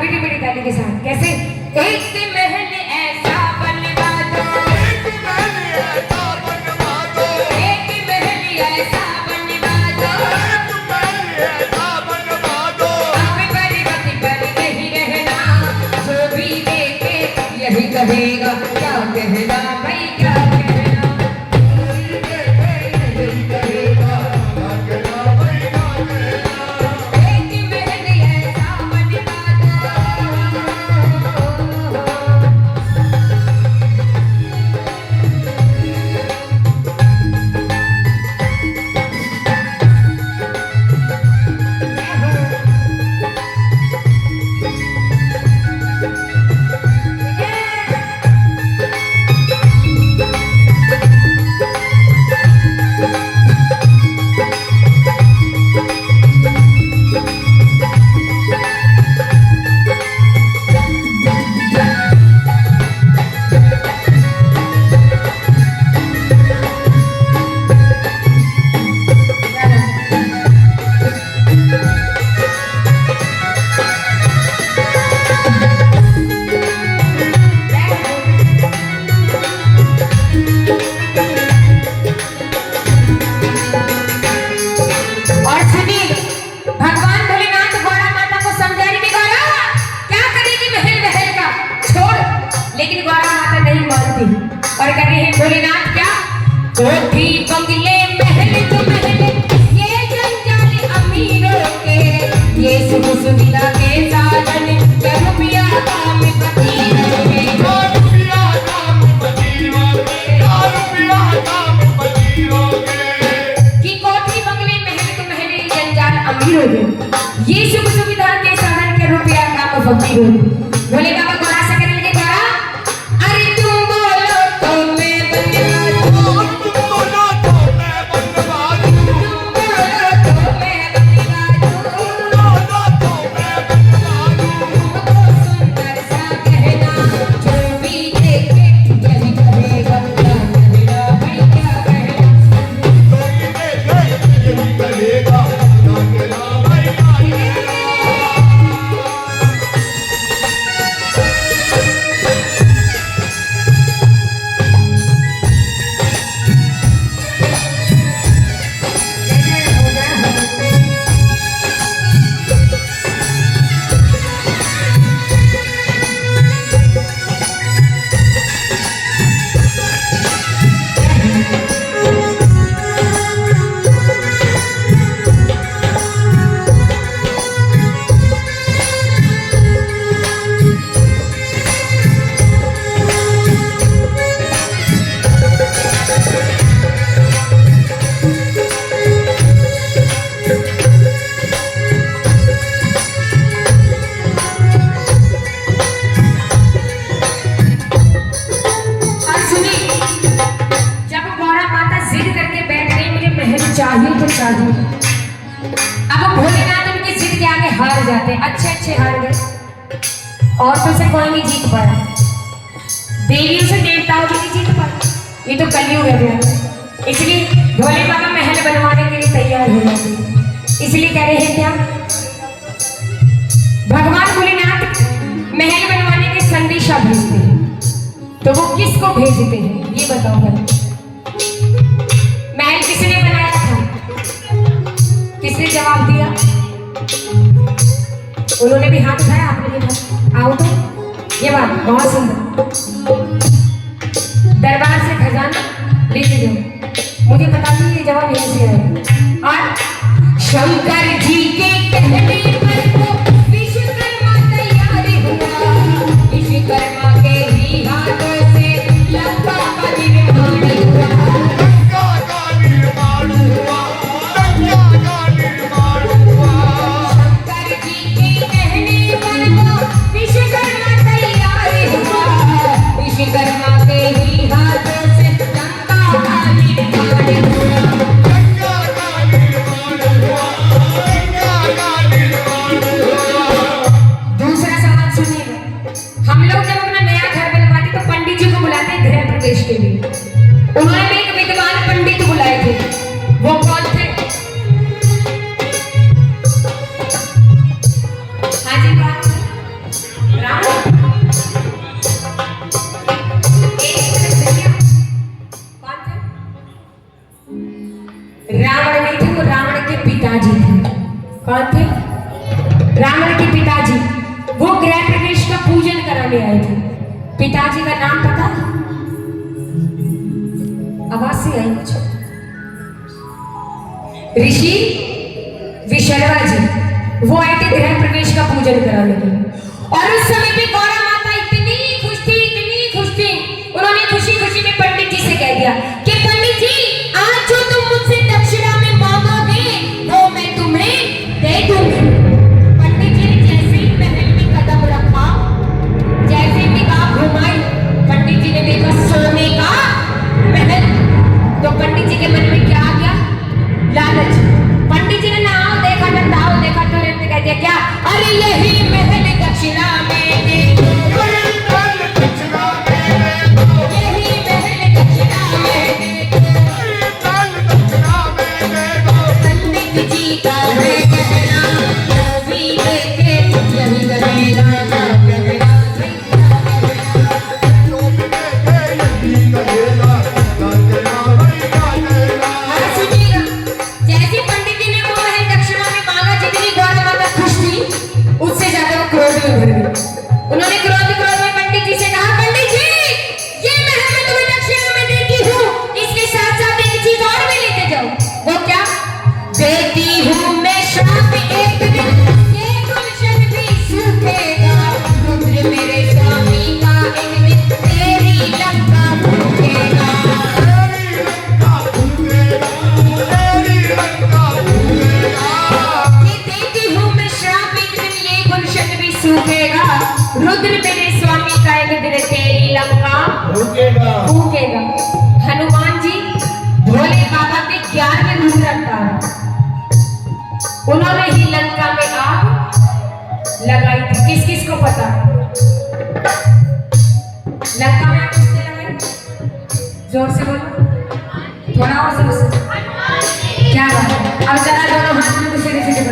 बड़ी बड़ी ताली के साथ। कैसे? एक महल ऐसा बनवा दो, एक महल ऐसा बनवा दो, एक महल ऐसा बनवा दो, एक महल ऐसा बनवा दो। अब पर्वत पर नहीं रहना, जो भी देखे यही कहेगा, क्या कहना भाई क्या कहना। कोई देखे यही कहेगा, ना कहना भाई ना कहना। एक महल ऐसा बनवा दो। और सुनिए, भगवान भोलेनाथ गौरा माता को समझा रही कि गौरा क्या करेगी महल महल का छोड़, लेकिन गौरा माता नहीं मानती और कह रही है भोलेनाथ क्या कोठी बंगले महल तो महल, ये जंजाल अमीरों के, ये सुख सुविधा के साधन, क्या रुपया काम फकीरों के। रुपया काम फकीरों के, रुपया काम फकीरों के। कि कोठी बंगले महल तो महल, ये जंजाल अमीरों के, ये सुख सुविधा के साधन, के रुपया काम फकीरों के। भोले बाबा गौरा से कहने लगे गौरा अरे तुम बोलो तो मैं बनवा दूं, तुम बोलो तो मैं बनवा दूं, तुम बोलो तो मैं बनवा दूं, बोलो तो मैं बनवा दूं। वो सुंदर सा कहना, जो भी देखे यही कहेगा, क्या कहना भाई क्या कहना। कोई देखे यही कहेगा, ना कहना भाई ना कहना। और सुनिए, जब गौरा माता जिद करके बैठ गई मुझे महल चाहिए तो चाहिए, अब भोलेनाथ उनकी जिद के आगे हार जाते, अच्छे अच्छे हार गए। औरतों से कोई नहीं जीत पाया, देवियों से देवताओं भी नहीं जीत पाए, ये तो कलयुग है भैया। इसलिए भोले बाबा महल बनवाने के लिए तैयार हो जाते। इसलिए कह रहे हैं क्या भगवान भोलेनाथ महल बनवाने के संदेशा भेजते हैं, तो वो किसको भेजते हैं ये बताओ भाई। महल किसने बनाया था, किसने जवाब दिया? उन्होंने भी हाथ उठाया, आपने भी हाथ। आओ तो ये बात बहुत सुंदर, दरबार से खजाना लेके जाओ, मुझे पता नहीं ये जवाब यहीं से आएगा। और शंकर जी के कहने पर वो विश्वकर्मा तैयार हुआ, विश्वकर्मा के ही हाथों से लंका का निर्माण हुआ। लंका का निर्माण हुआ, लंका का निर्माण हुआ। शंकर जी के कहने पर वो विश्वकर्मा तैयार हुआ, विश्वकर्मा के ही हाथों से लंका का निर्माण हुआ। लंका का निर्माण हुआ, लंका का निर्माण करने आए थे। पिताजी का नाम पता? आवाज से आई मुझे। ऋषि विशर्वा जी वो आए थे गृह प्रवेश का पूजन कराने के लिए। और उस समय पे गौरा माता इतनी खुश थी। उन्होंने खुशी खुशी में पंडित जी से कह दिया कि पंडित जी आज जो तुम मुझसे दक्षिणा में मांगोगे वो मैं तुम्हें दे दूंगी। पंडित जी ने जैसे ही महल में कदम रखा, जैसे निगाह घुमाई, पंडित जी ने देखा सोने का महल। तो पंडित जी के मन में क्या आ गया? लालच। पंडित जी ने नाव देखा ना ताव देखा, तुरंत कह दिया क्या? अरे यही महल दक्षिणा में दे दो। यही महल दक्षिणा में दे दो। पंडित जी का है कहना, वो भी लेके यही करेगा ना कहना। जैसे पंडित जी ने वो महल दक्षिणा में मांगा, जितनी गौरा माता खुश थी उससे ज्यादा वो क्रोध में भर गई। उन्होंने क्रोध में पंडित जी से कहा, पंडित जी ये महल मैं तुम्हें दक्षिणा में देती हूँ, इसके साथ साथ एक चीज और भी लेते जाओ। वो क्या? देती हूँ मैं श्राप एक दिन, ये गुलशन भी सूखेगा। रुद्र मेरे स्वामी का एक दिन तेरी लंका फूकेगा। देती हूँ मैं श्राप एक दिन, ये गुलशन भी सूखेगा। रुद्र मेरे स्वामी का एक दिन तेरी लंका फूकेगा। हनुमान जी भोले बाबा के 11वें रूप अवतार, उन्होंने ही लंका में आग लगाई थी। किस किस को पता? लंका में आग किसने लगाई? जोर से बोलो, थोड़ा और जोर से। क्या बात है? अब जरा दोनों हाथ में दूसरे से